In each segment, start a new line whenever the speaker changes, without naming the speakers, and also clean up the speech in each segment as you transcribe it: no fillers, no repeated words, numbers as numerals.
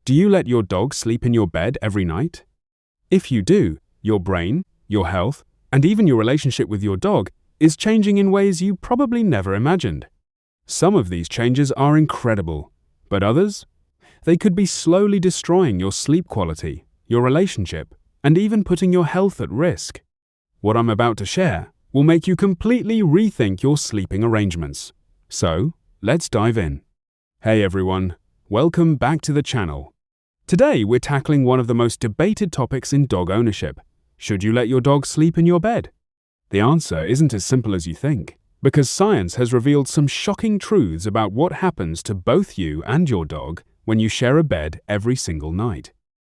Do you let your dog sleep in your bed every night? If you do, your brain, your health, and even your relationship with your dog is changing in ways you probably never imagined. Some of these changes are incredible, but others? They could be slowly destroying your sleep quality, your relationship, and even putting your health at risk. What I'm about to share will make you completely rethink your sleeping arrangements. So, let's dive in. Hey everyone, welcome back to the channel. Today we're tackling one of the most debated topics in dog ownership. Should you let your dog sleep in your bed? The answer isn't as simple as you think, because science has revealed some shocking truths about what happens to both you and your dog when you share a bed every single night.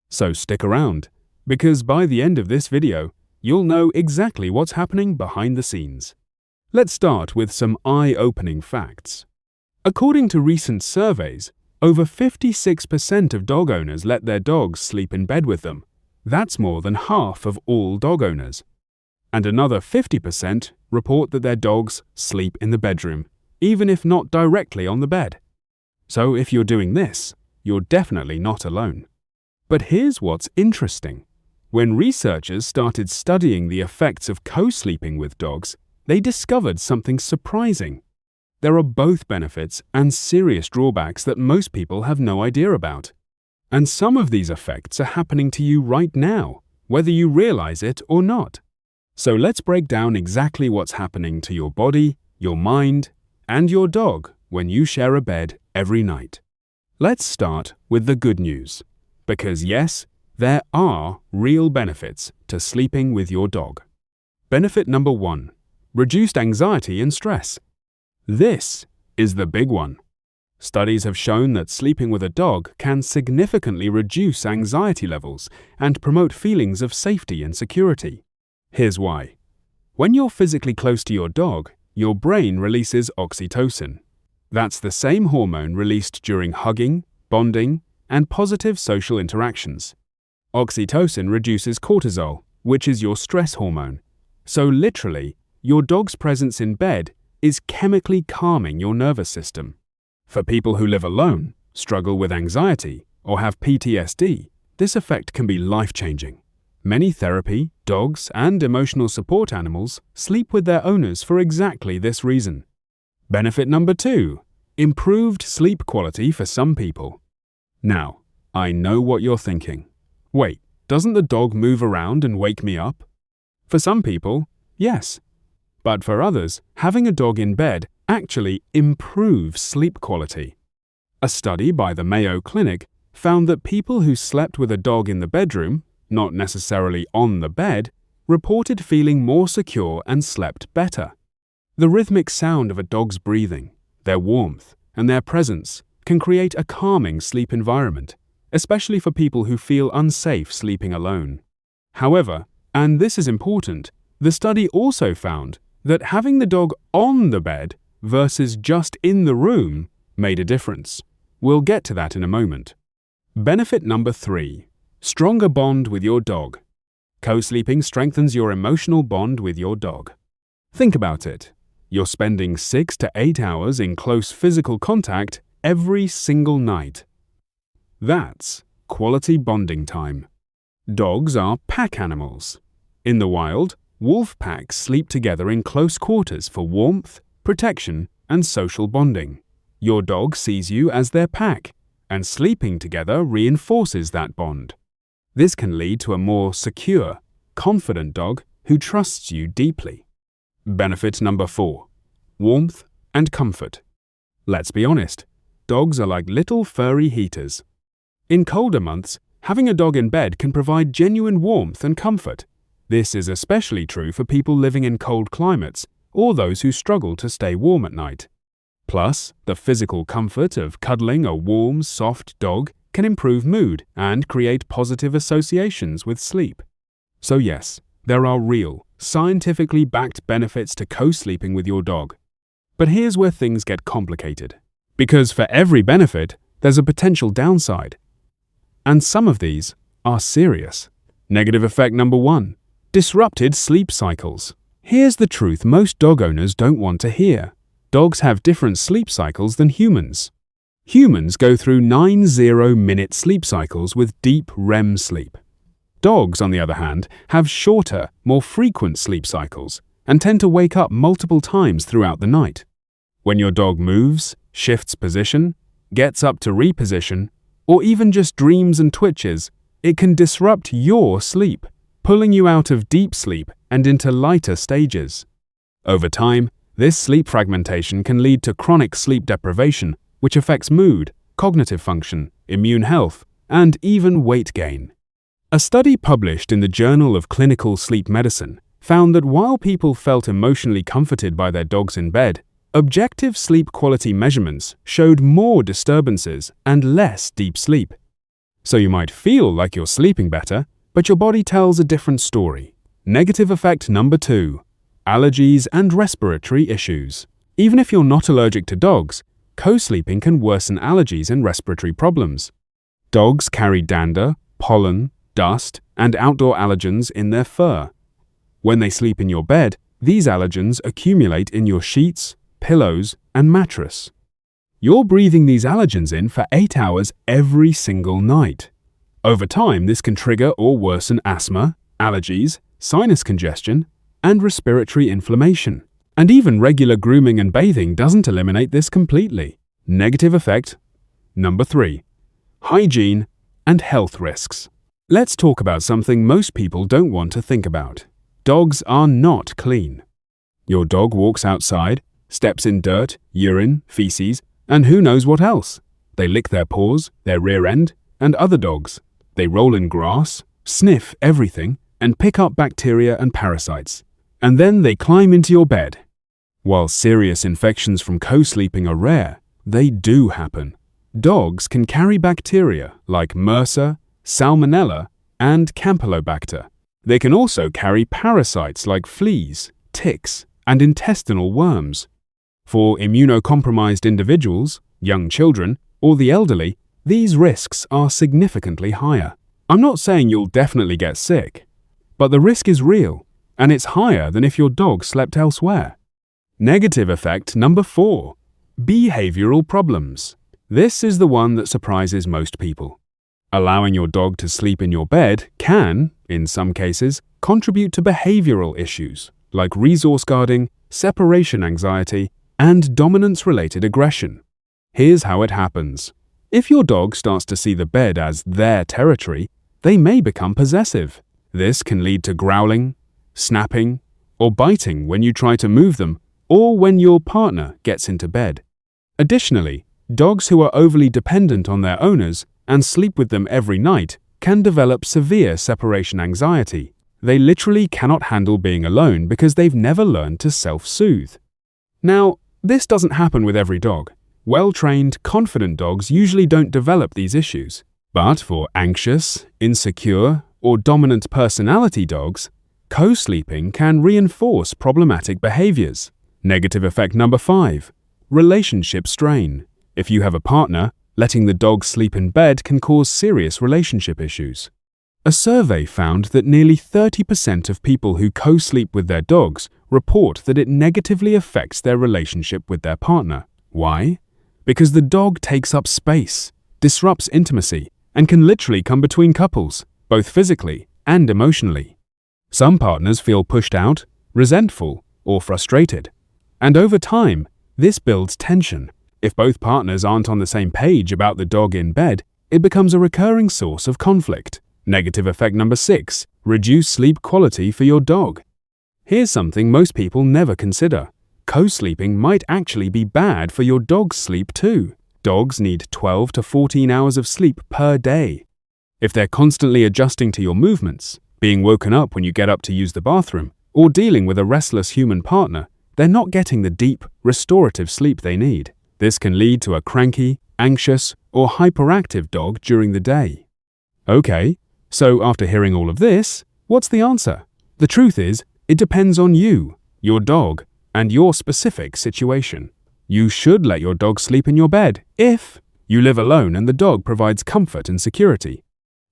So stick around, because by the end of this video, you'll know exactly what's happening behind the scenes. Let's start with some eye-opening facts. According to recent surveys, over 56% of dog owners let their dogs sleep in bed with them. That's more than half of all dog owners. And another 50% report that their dogs sleep in the bedroom, even if not directly on the bed. So if you're doing this, you're definitely not alone. But here's what's interesting. When researchers started studying the effects of co-sleeping with dogs, they discovered something surprising. There are both benefits and serious drawbacks that most people have no idea about. And some of these effects are happening to you right now, whether you realize it or not. So let's break down exactly what's happening to your body, your mind, and your dog when you share a bed every night. Let's start with the good news. Because yes, there are real benefits to sleeping with your dog. Benefit number 1. Reduced anxiety and stress. This is the big one. Studies have shown that sleeping with a dog can significantly reduce anxiety levels and promote feelings of safety and security. Here's why. When you're physically close to your dog, your brain releases oxytocin. That's the same hormone released during hugging, bonding, and positive social interactions. Oxytocin reduces cortisol, which is your stress hormone. So literally, your dog's presence in bed is chemically calming your nervous system. For people who live alone, struggle with anxiety, or have PTSD, this effect can be life-changing. Many therapy, dogs, and emotional support animals sleep with their owners for exactly this reason. Benefit number 2. Improved sleep quality for some people. Now, I know what you're thinking. Wait, doesn't the dog move around and wake me up? For some people, yes. But for others, having a dog in bed actually improves sleep quality. A study by the Mayo Clinic found that people who slept with a dog in the bedroom, not necessarily on the bed, reported feeling more secure and slept better. The rhythmic sound of a dog's breathing, their warmth, and their presence can create a calming sleep environment, especially for people who feel unsafe sleeping alone. However, and this is important, the study also found that having the dog on the bed versus just in the room made a difference. We'll get to that in a moment. Benefit number 3. Stronger bond with your dog. Co-sleeping strengthens your emotional bond with your dog. Think about it. You're spending 6 to 8 hours in close physical contact every single night. That's quality bonding time. Dogs are pack animals. In the wild, wolf packs sleep together in close quarters for warmth, protection, and social bonding. Your dog sees you as their pack, and sleeping together reinforces that bond. This can lead to a more secure, confident dog who trusts you deeply. Benefit number 4. Warmth and comfort. Let's be honest, dogs are like little furry heaters. In colder months, having a dog in bed can provide genuine warmth and comfort. This is especially true for people living in cold climates or those who struggle to stay warm at night. Plus, the physical comfort of cuddling a warm, soft dog can improve mood and create positive associations with sleep. So yes, there are real, scientifically backed benefits to co-sleeping with your dog. But here's where things get complicated. Because for every benefit, there's a potential downside. And some of these are serious. Negative effect number 1. Disrupted sleep cycles. Here's the truth most dog owners don't want to hear. Dogs have different sleep cycles than humans. Humans go through 9 0-minute sleep cycles with deep REM sleep. Dogs, on the other hand, have shorter, more frequent sleep cycles and tend to wake up multiple times throughout the night. When your dog moves, shifts position, gets up to reposition, or even just dreams and twitches, it can disrupt your sleep, pulling you out of deep sleep and into lighter stages. Over time, this sleep fragmentation can lead to chronic sleep deprivation, which affects mood, cognitive function, immune health, and even weight gain. A study published in the Journal of Clinical Sleep Medicine found that while people felt emotionally comforted by their dogs in bed, objective sleep quality measurements showed more disturbances and less deep sleep. So you might feel like you're sleeping better, but your body tells a different story. Negative effect number 2. Allergies and respiratory issues. Even if you're not allergic to dogs, co-sleeping can worsen allergies and respiratory problems. Dogs carry dander, pollen, dust, and outdoor allergens in their fur. When they sleep in your bed, these allergens accumulate in your sheets, pillows, and mattress. You're breathing these allergens in for 8 hours every single night. Over time, this can trigger or worsen asthma, allergies, sinus congestion, and respiratory inflammation. And even regular grooming and bathing doesn't eliminate this completely. Negative effect number 3. Hygiene and health risks. Let's talk about something most people don't want to think about. Dogs are not clean. Your dog walks outside, steps in dirt, urine, feces, and who knows what else. They lick their paws, their rear end, and other dogs. They roll in grass, sniff everything, and pick up bacteria and parasites. And then they climb into your bed. While serious infections from co-sleeping are rare, they do happen. Dogs can carry bacteria like MRSA, Salmonella, and Campylobacter. They can also carry parasites like fleas, ticks, and intestinal worms. For immunocompromised individuals, young children, or the elderly, these risks are significantly higher. I'm not saying you'll definitely get sick, but the risk is real, and it's higher than if your dog slept elsewhere. Negative effect number 4. Behavioral problems. This is the one that surprises most people. Allowing your dog to sleep in your bed can, in some cases, contribute to behavioral issues like resource guarding, separation anxiety, and dominance-related aggression. Here's how it happens. If your dog starts to see the bed as their territory, they may become possessive. This can lead to growling, snapping, or biting when you try to move them or when your partner gets into bed. Additionally, dogs who are overly dependent on their owners and sleep with them every night can develop severe separation anxiety. They literally cannot handle being alone because they've never learned to self-soothe. Now, this doesn't happen with every dog. Well-trained, confident dogs usually don't develop these issues. But for anxious, insecure, or dominant personality dogs, co-sleeping can reinforce problematic behaviors. Negative effect number 5. Relationship strain. If you have a partner, letting the dog sleep in bed can cause serious relationship issues. A survey found that nearly 30% of people who co-sleep with their dogs report that it negatively affects their relationship with their partner. Why? Because the dog takes up space, disrupts intimacy, and can literally come between couples, both physically and emotionally. Some partners feel pushed out, resentful, or frustrated. And over time, this builds tension. If both partners aren't on the same page about the dog in bed, it becomes a recurring source of conflict. Negative effect number 6. Reduce sleep quality for your dog. Here's something most people never consider. Co-sleeping might actually be bad for your dog's sleep too. Dogs need 12 to 14 hours of sleep per day. If they're constantly adjusting to your movements, being woken up when you get up to use the bathroom, or dealing with a restless human partner, they're not getting the deep, restorative sleep they need. This can lead to a cranky, anxious, or hyperactive dog during the day. Okay, so after hearing all of this, what's the answer? The truth is, it depends on you, your dog, and your specific situation. You should let your dog sleep in your bed if you live alone and the dog provides comfort and security.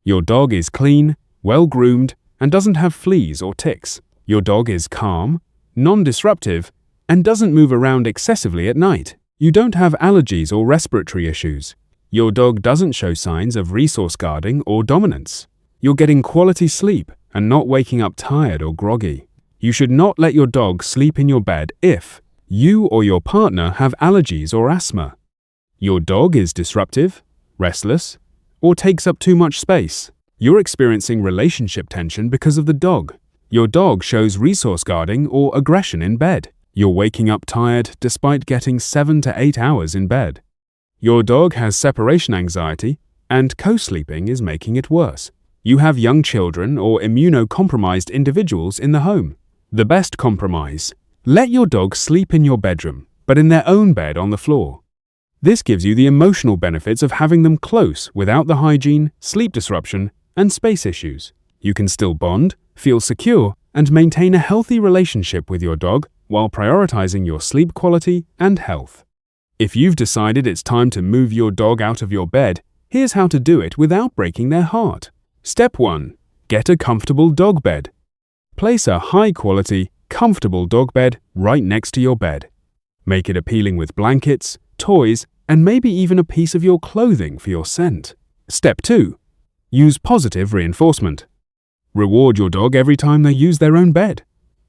Your dog is clean, well-groomed, and doesn't have fleas or ticks. Your dog is calm, non-disruptive, and doesn't move around excessively at night. You don't have allergies or respiratory issues. Your dog doesn't show signs of resource guarding or dominance. You're getting quality sleep and not waking up tired or groggy. You should not let your dog sleep in your bed if you or your partner have allergies or asthma. Your dog is disruptive, restless, or takes up too much space. You're experiencing relationship tension because of the dog. Your dog shows resource guarding or aggression in bed. You're waking up tired despite getting 7 to 8 hours in bed. Your dog has separation anxiety, and co-sleeping is making it worse. You have young children or immunocompromised individuals in the home. The best compromise: let your dog sleep in your bedroom, but in their own bed on the floor. This gives you the emotional benefits of having them close without the hygiene, sleep disruption, and space issues. You can still bond, feel secure, and maintain a healthy relationship with your dog while prioritizing your sleep quality and health. If you've decided it's time to move your dog out of your bed, here's how to do it without breaking their heart. Step 1. Get a comfortable dog bed. Place a high-quality, comfortable dog bed right next to your bed. Make it appealing with blankets, toys, and maybe even a piece of your clothing for your scent. Step 2. Use positive reinforcement. Reward your dog every time they use their own bed.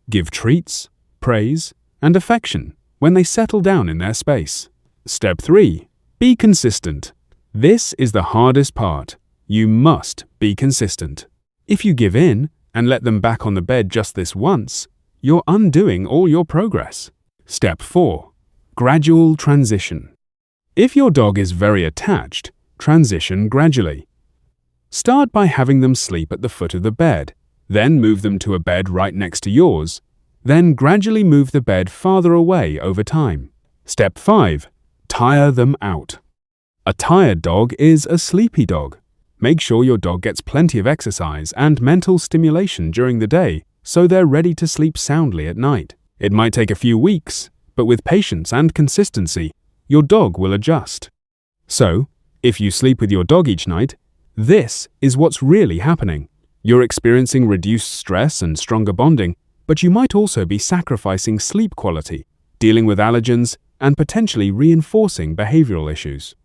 Give treats, praise, and affection when they settle down in their space. Step 3. Be consistent. This is the hardest part. You must be consistent. If you give in and let them back on the bed just this once, you're undoing all your progress. Step 4. Gradual transition. If your dog is very attached, transition gradually. Start by having them sleep at the foot of the bed, then move them to a bed right next to yours, then gradually move the bed farther away over time. Step 5. Tire them out. A tired dog is a sleepy dog. Make sure your dog gets plenty of exercise and mental stimulation during the day so they're ready to sleep soundly at night. It might take a few weeks, but with patience and consistency, your dog will adjust. So, if you sleep with your dog each night, this is what's really happening. You're experiencing reduced stress and stronger bonding, but you might also be sacrificing sleep quality, dealing with allergens, and potentially reinforcing behavioral issues.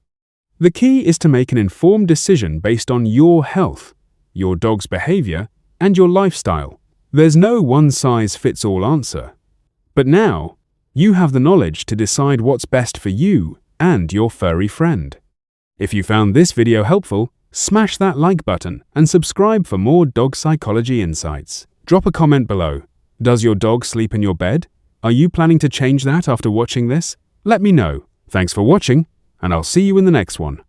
The key is to make an informed decision based on your health, your dog's behavior, and your lifestyle. There's no one-size-fits-all answer. But now, you have the knowledge to decide what's best for you and your furry friend. If you found this video helpful, smash that like button and subscribe for more dog psychology insights. Drop a comment below. Does your dog sleep in your bed? Are you planning to change that after watching this? Let me know. Thanks for watching, and I'll see you in the next one.